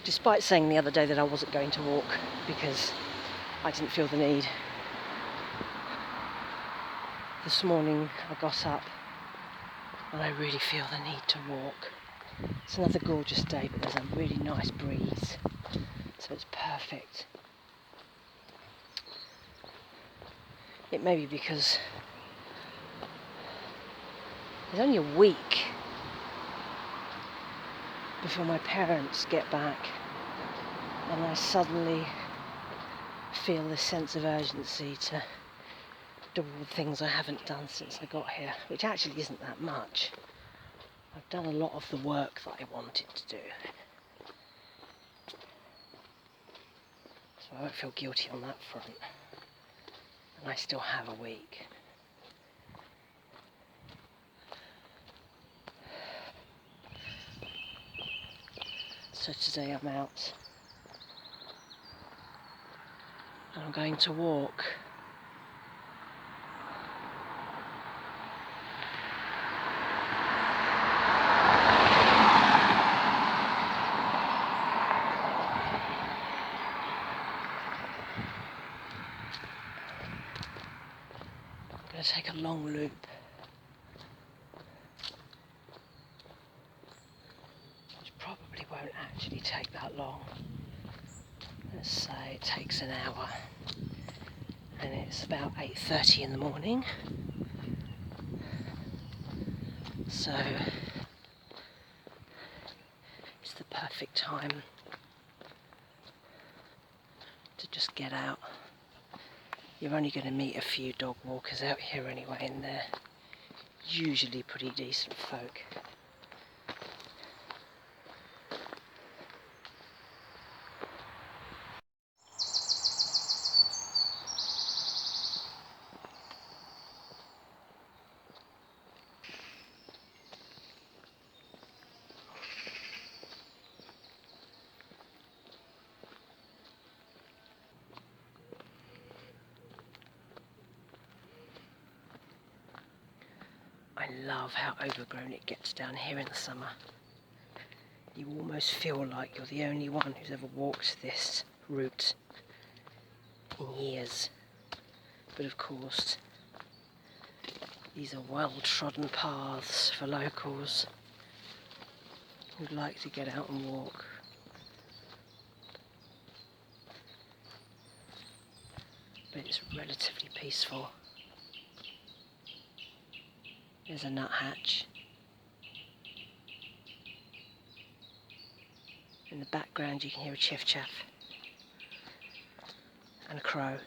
Despite saying the other day that I wasn't going to walk because I didn't feel the need, this morning I got up and I really feel the need to walk. It's another gorgeous day, but there's a really nice breeze, so it's perfect. It may be because there's only a week before my parents get back, and I suddenly feel this sense of urgency to do all the things I haven't done since I got here, which actually isn't that much. I've done a lot of the work that I wanted to do, so I won't feel guilty on that front, and I still have a week. So today I'm out and I'm going to walk. I'm going to take a long loop. Which probably won't actually take that long. Let's say it takes an hour. And it's about 8:30 in the morning. So it's the perfect time to just get out. You're only going to meet a few dog walkers out here anyway, and they're usually pretty decent folk. I love how overgrown it gets down here in the summer. You almost feel like you're the only one who's ever walked this route in years. But of course, these are well-trodden paths for locals who'd like to get out and walk. But it's relatively peaceful. There's a nuthatch. In the background you can hear a chiff-chaff and a crow.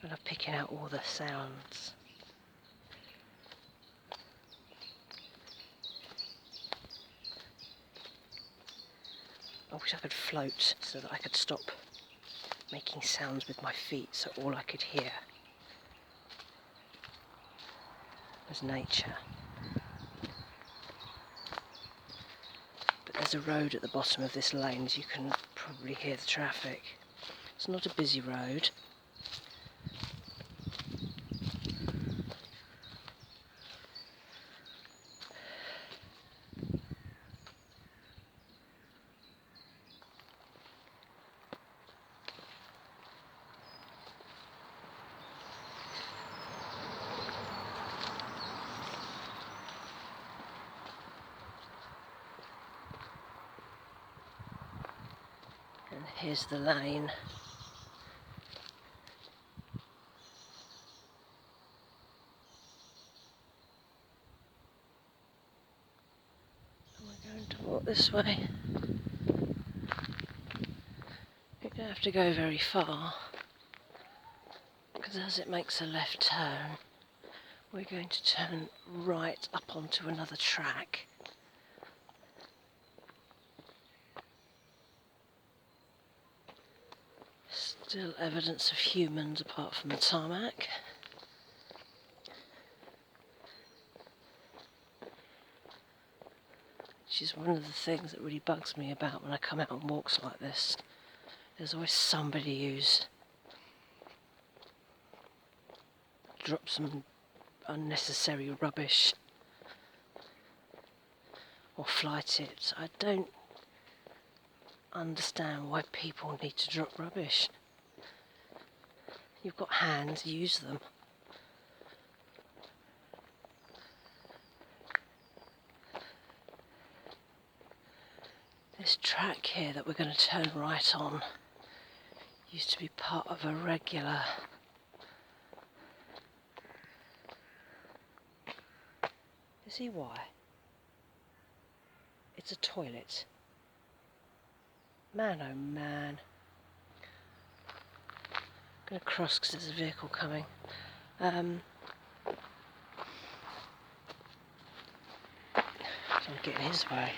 And I'm picking out all the sounds. I wish I could float so that I could stop making sounds with my feet, so all I could hear was nature. But there's a road at the bottom of this lane, as you can probably hear the traffic. It's not a busy road. And here's the lane. And we're going to walk this way. You don't have to go very far, because as it makes a left turn, we're going to turn right up onto another track. Still evidence of humans apart from the tarmac. Which is one of the things that really bugs me about when I come out on walks like this. There's always somebody who's dropped some unnecessary rubbish or fly tips. I don't understand why people need to drop rubbish. You've got hands, use them. This track here that we're going to turn right on used to be part of a regular You see why? It's a toilet. Man, oh man. I'm going to cross because there's a vehicle coming. I'm getting his way.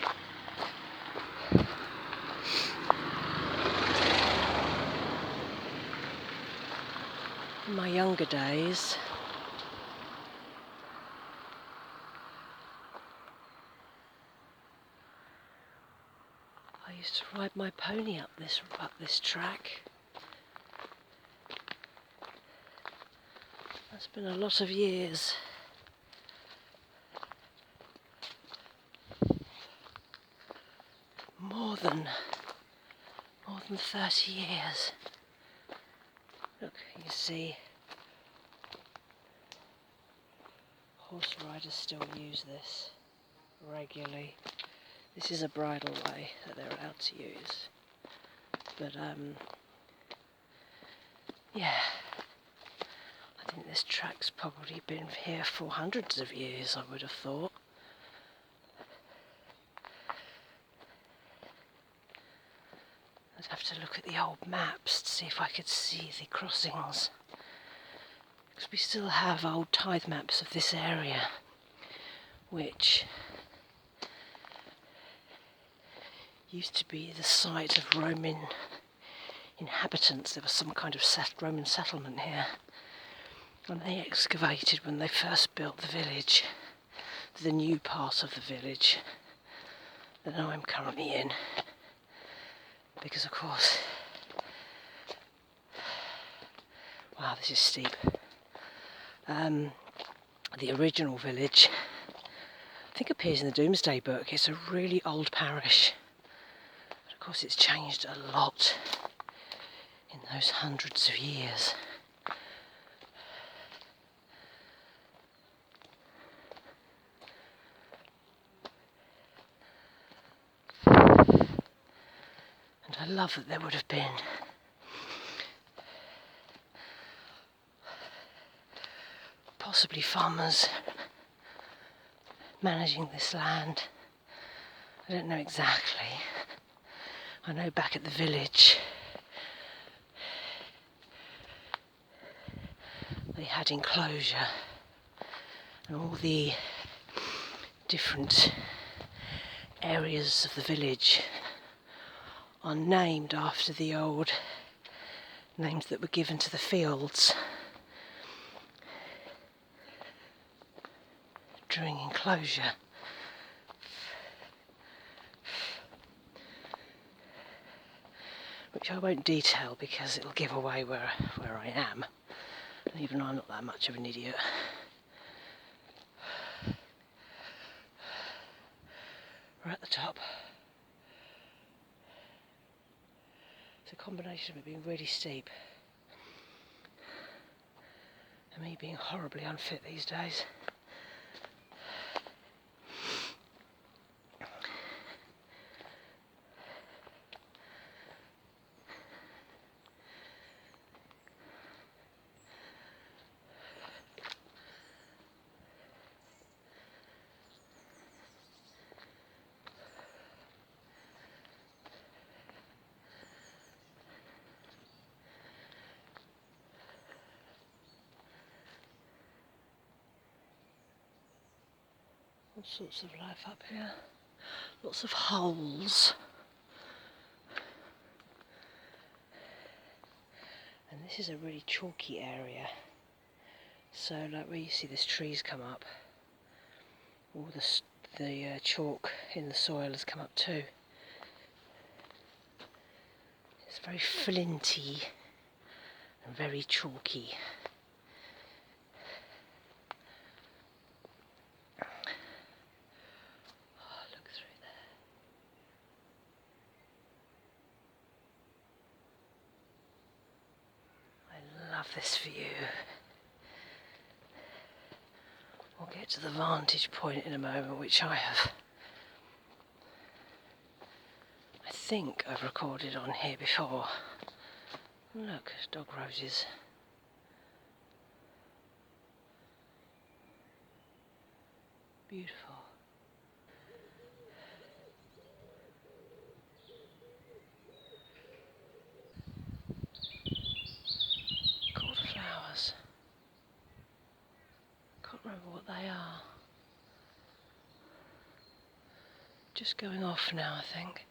In my younger days, I used to ride my pony up this track. That's been a lot of years. More than 30 years. Look, you see, horse riders still use this regularly. This is a bridle way that they're allowed to use. But yeah, I think this track's probably been here for hundreds of years, I would have thought. I'd have to look at the old maps to see if I could see the crossings. Because we still have old tithe maps of this area, which used to be the site of Roman inhabitants. There was some kind of Roman settlement here. And they excavated when they first built the village, the new part of the village that I'm currently in. Because of course, wow, this is steep. The original village, I think, appears in the Domesday Book. It's a really old parish. But of course, it's changed a lot in those hundreds of years. And I love that there would have been possibly farmers managing this land. I don't know exactly. I know back at the village they had enclosure and all the different areas of the village are named after the old names that were given to the fields during enclosure. Which I won't detail because it'll give away where I am. And even though I'm not that much of an idiot. We're at the top. It's a combination of it being really steep and me being horribly unfit these days. All sorts of life up here. Lots of holes. And this is a really chalky area. So like where you see these trees come up, all the chalk in the soil has come up too. It's very flinty and very chalky. Oh, look through there. I love this view. We'll get to the vantage point in a moment, which I think I've recorded on here before. Look, dog roses. Beautiful. Elderflowers. Can't remember what they are. Just going off now, I think.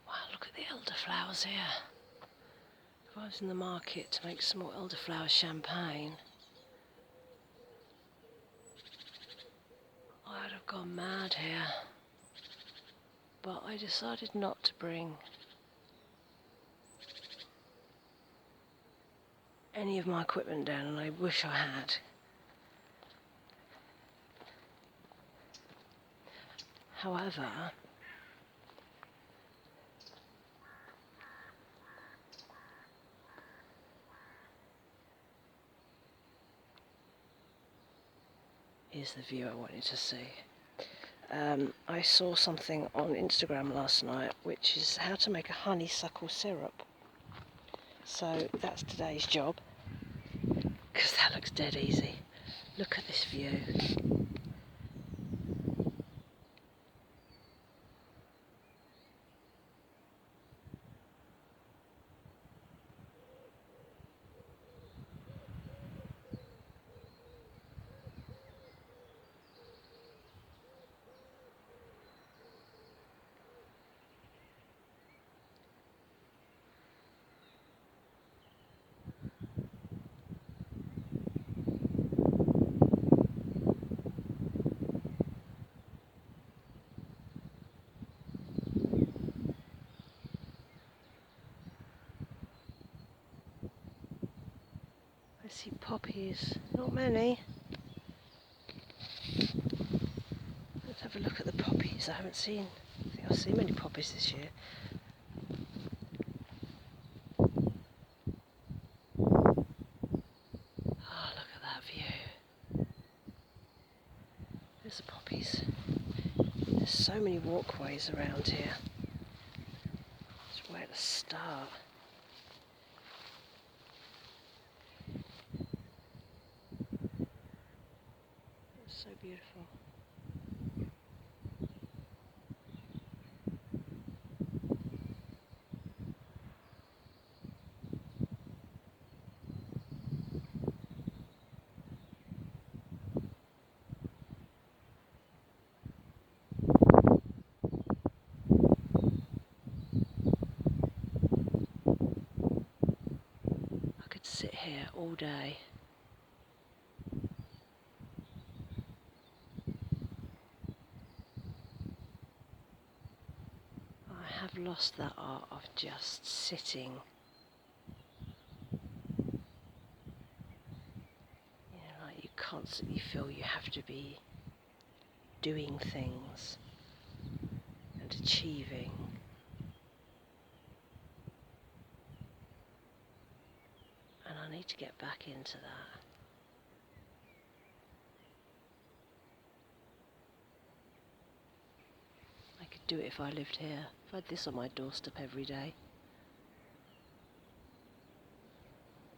Wow, look at the elderflowers here. If I was in the market to make some more elderflower champagne, I'd have gone mad here. But I decided not to bring any of my equipment down, and I wish I had. However, here's the view I wanted to see. I saw something on Instagram last night, which is how to make a honeysuckle syrup. So that's today's job, because that looks dead easy. Look at this view. I see poppies, not many. Let's have a look at the poppies. I think I've seen many poppies this year. Oh, look at that view. There's the poppies. There's so many walkways around here. It's where to start. It's so beautiful. I could sit here all day. I have lost that art of just sitting. You know, like you constantly feel you have to be doing things and achieving. And I need to get back into that. I could do it if I lived here. If I had this on my doorstep every day.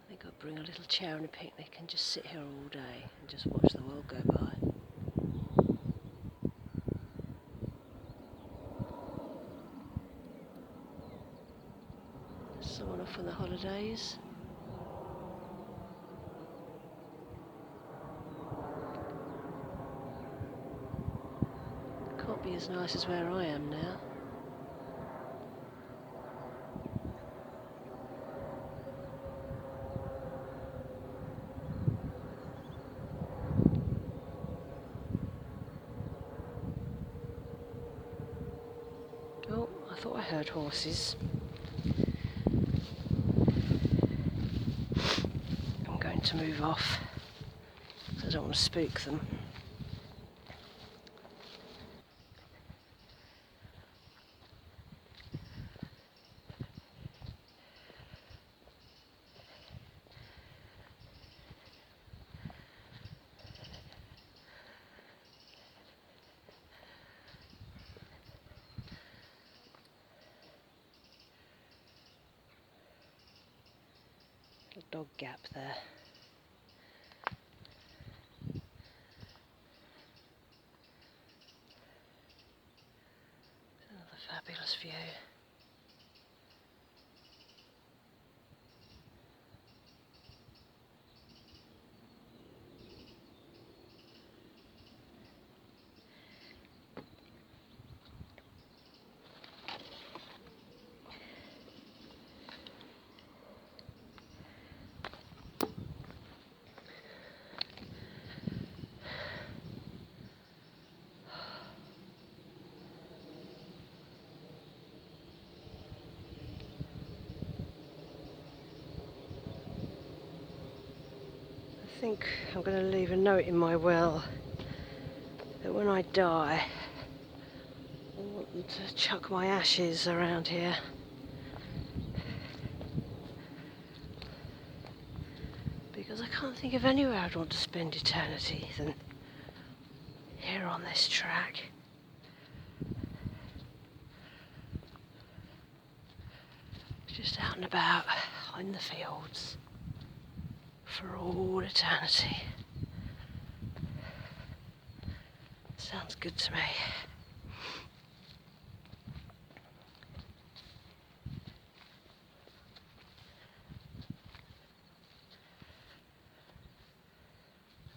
I think I'd bring a little chair and a picnic and just sit here all day and just watch the world go by. There's someone off on the holidays. Can't be as nice as where I am now. I thought I heard horses. I'm going to move off because I don't want to spook them. Little dog gap there. Another fabulous view. I think I'm going to leave a note in my will that when I die, I want them to chuck my ashes around here. Because I can't think of anywhere I'd want to spend eternity than here on this track. Just out and about in the fields for all eternity. Sounds good to me.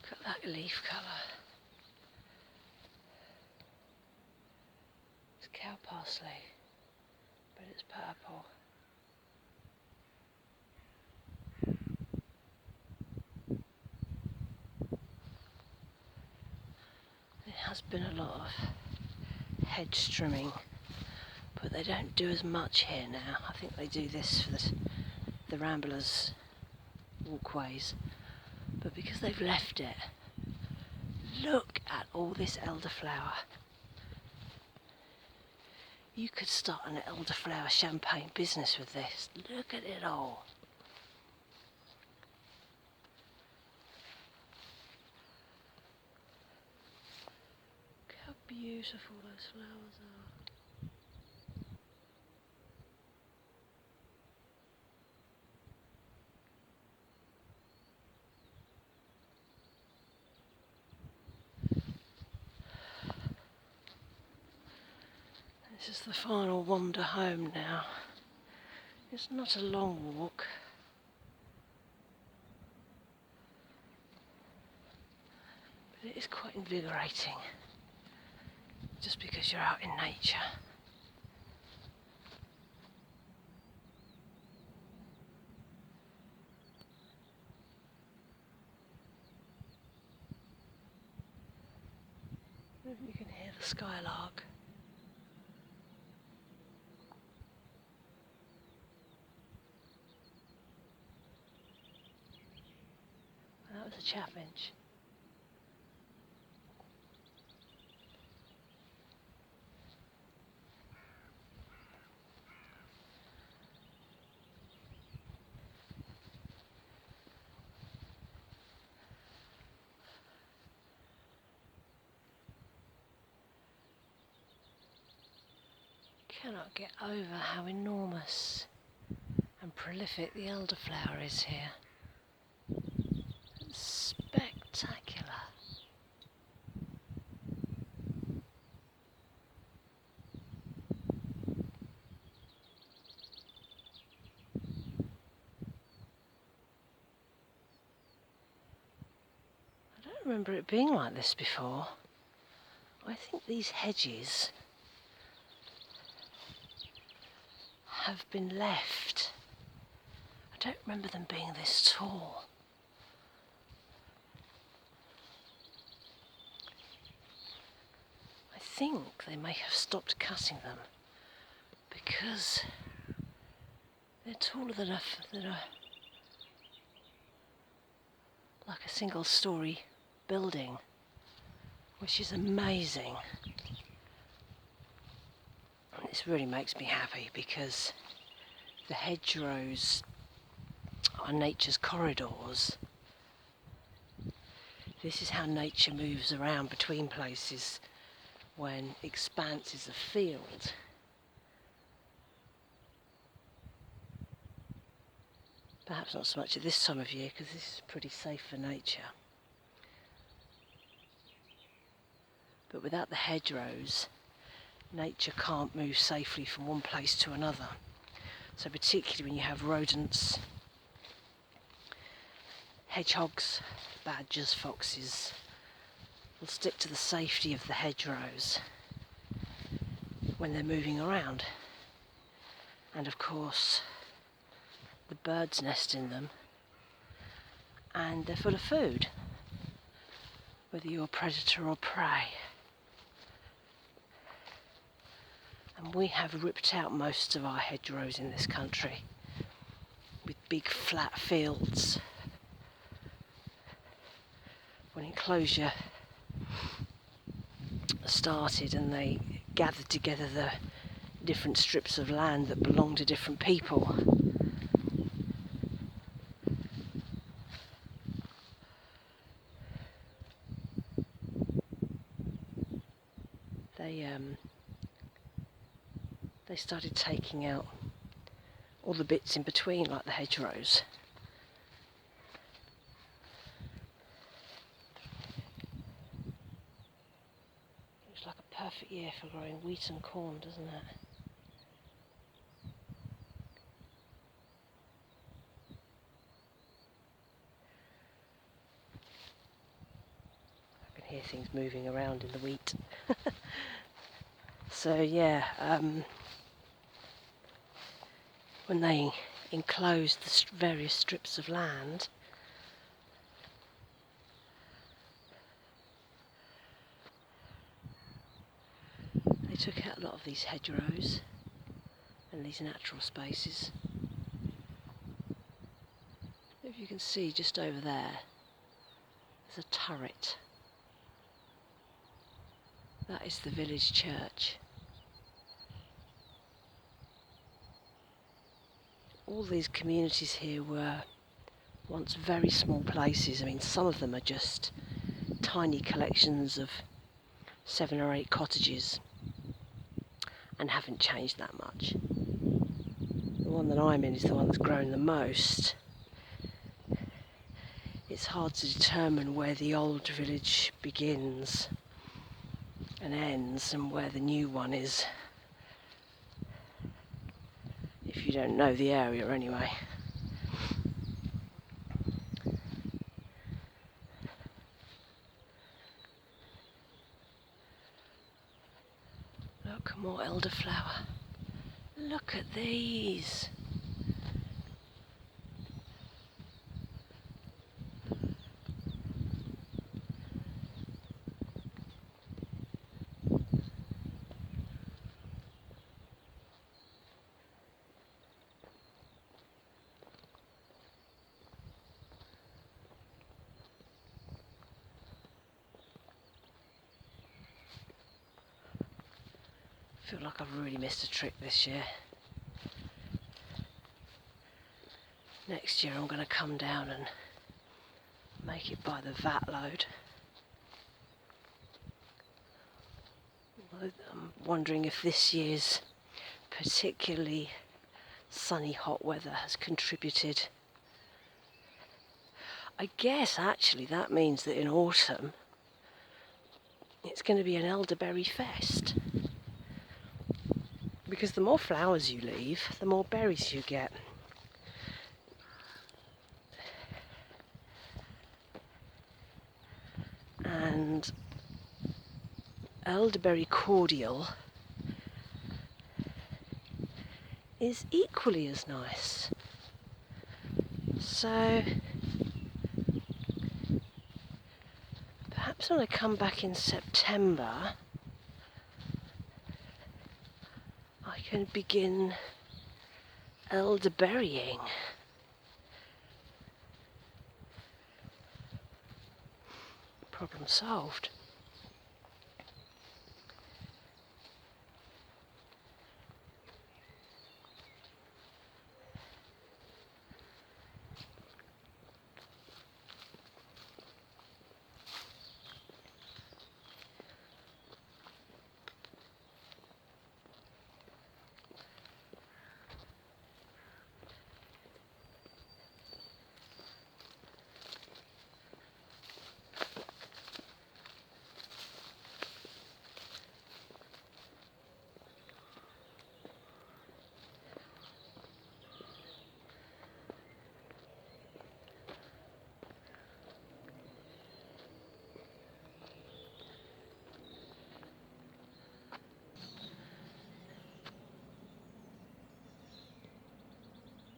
Look at that leaf colour. It's cow parsley, but it's purple. There has been a lot of hedge trimming, but they don't do as much here now. I think they do this for the ramblers' walkways, but because they've left it, look at all this elderflower. You could start an elderflower champagne business with this. Look at it all. Look how beautiful those flowers are. This is the final wander home now. It's not a long walk, but it is quite invigorating, just because you're out in nature. You can hear the skylark. That was a chaffinch. Cannot get over how enormous and prolific the elderflower is here. It's spectacular. I don't remember it being like this before. I think these hedges have been left. I don't remember them being this tall. I think they may have stopped cutting them because they're taller than like a single story building, which is amazing. And this really makes me happy because the hedgerows are nature's corridors. This is how nature moves around between places when expanses of field. Perhaps not so much at this time of year because this is pretty safe for nature. But without the hedgerows, nature can't move safely from one place to another. So particularly when you have rodents, hedgehogs, badgers, foxes, will stick to the safety of the hedgerows when they're moving around. And of course, the birds nest in them, and they're full of food, whether you're predator or prey. And we have ripped out most of our hedgerows in this country with big flat fields. When enclosure started and they gathered together the different strips of land that belonged to different people, they started taking out all the bits in between, like the hedgerows. Looks like a perfect year for growing wheat and corn, doesn't it? I can hear things moving around in the wheat. So yeah, when they enclosed the various strips of land, they took out a lot of these hedgerows and these natural spaces. If you can see just over there, there's a turret. That is the village church. All these communities here were once very small places. I mean, some of them are just tiny collections of 7 or 8 cottages and haven't changed that much. The one that I'm in is the one that's grown the most. It's hard to determine where the old village begins and ends and where the new one is, if you don't know the area anyway. Look, more elderflower. Look at these. I feel like I've really missed a trick this year. Next year I'm going to come down and make it by the vat load. I'm wondering if this year's particularly sunny hot weather has contributed. I guess actually that means that in autumn it's going to be an elderberry fest. Because the more flowers you leave, the more berries you get. And elderberry cordial is equally as nice. So perhaps when I come back in September, I I can begin elderberrying. Problem solved.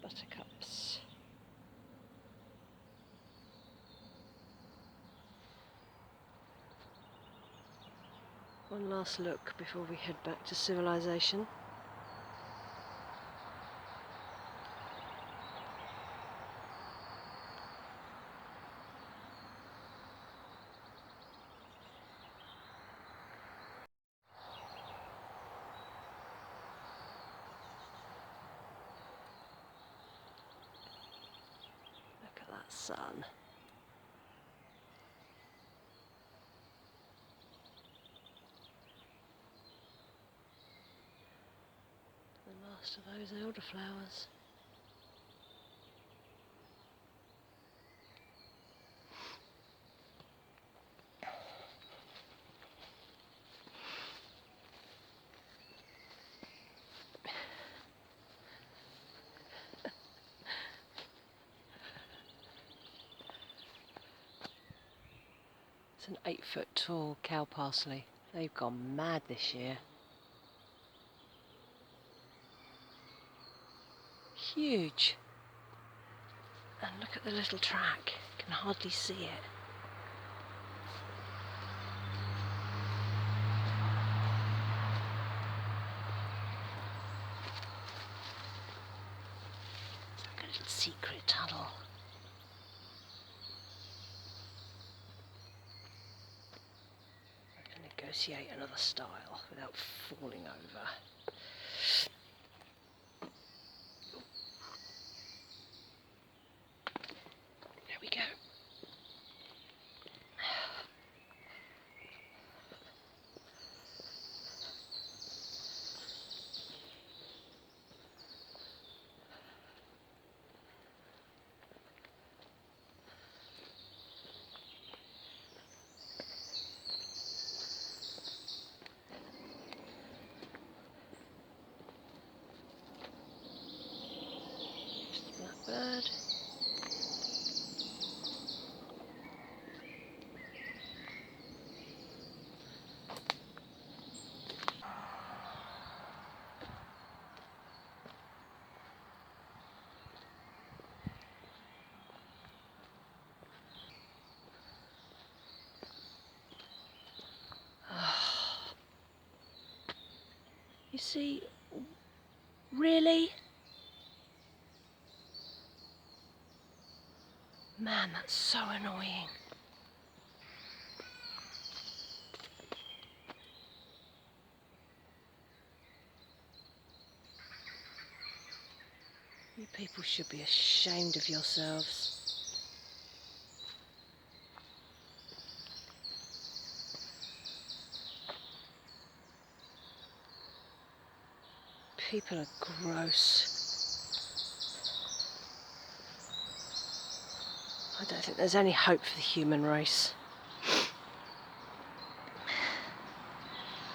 Buttercups. One last look before we head back to civilization. Look at that sun. The last of those elderflowers. It's an 8-foot tall cow parsley. They've gone mad this year. Huge. And look at the little track. You can hardly see it. It's like a little secret tunnel. I can negotiate another style without falling over. There we go. Blackbird. You see, really? Man, that's so annoying. You people should be ashamed of yourselves. People are gross. I don't think there's any hope for the human race.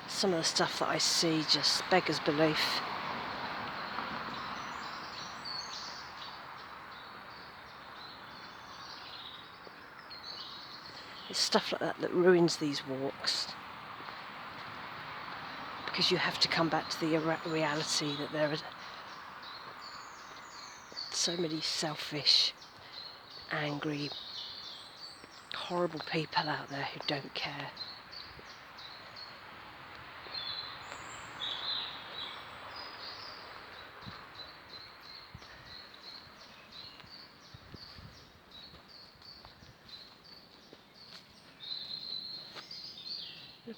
Some of the stuff that I see just beggars belief. It's stuff like that that ruins these walks. Because you have to come back to the reality that there are so many selfish, angry, horrible people out there who don't care.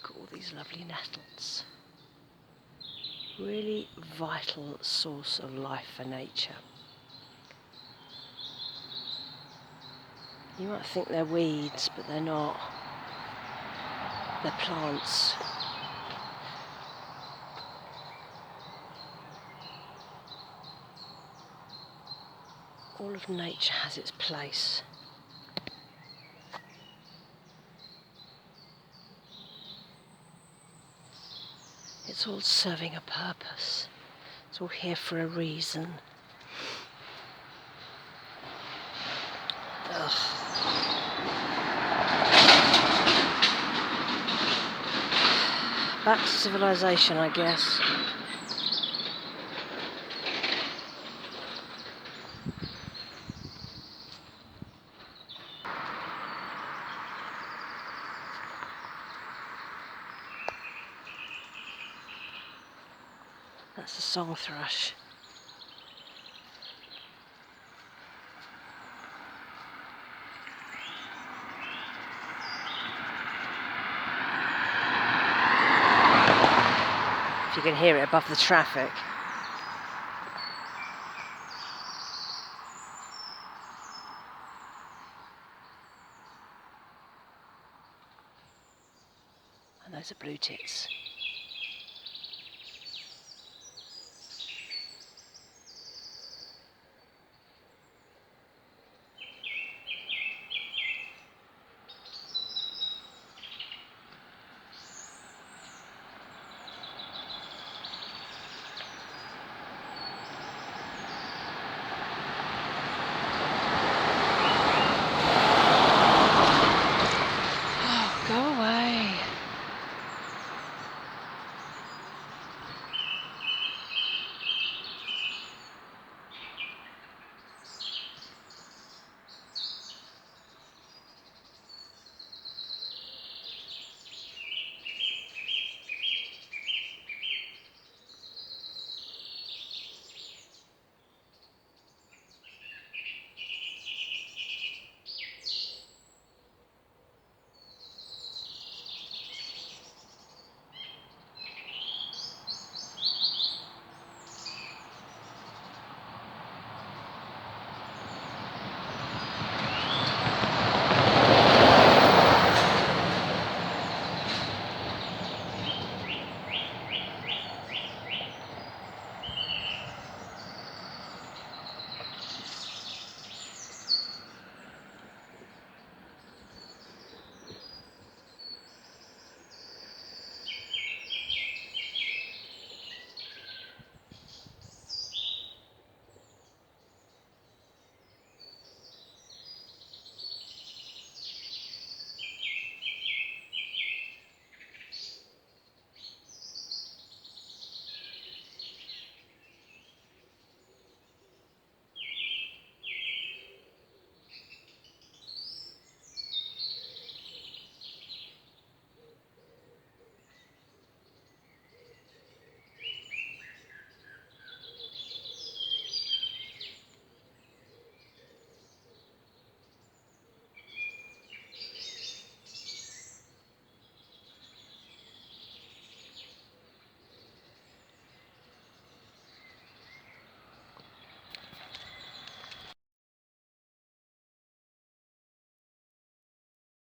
Look at all these lovely nettles. Really vital source of life for nature. You might think they're weeds, but they're not. They're plants. All of nature has its place. It's all serving a purpose. It's all here for a reason. Ugh. Back to civilization, I guess. That's the Song Thrush. If you can hear it above the traffic. And those are blue tits.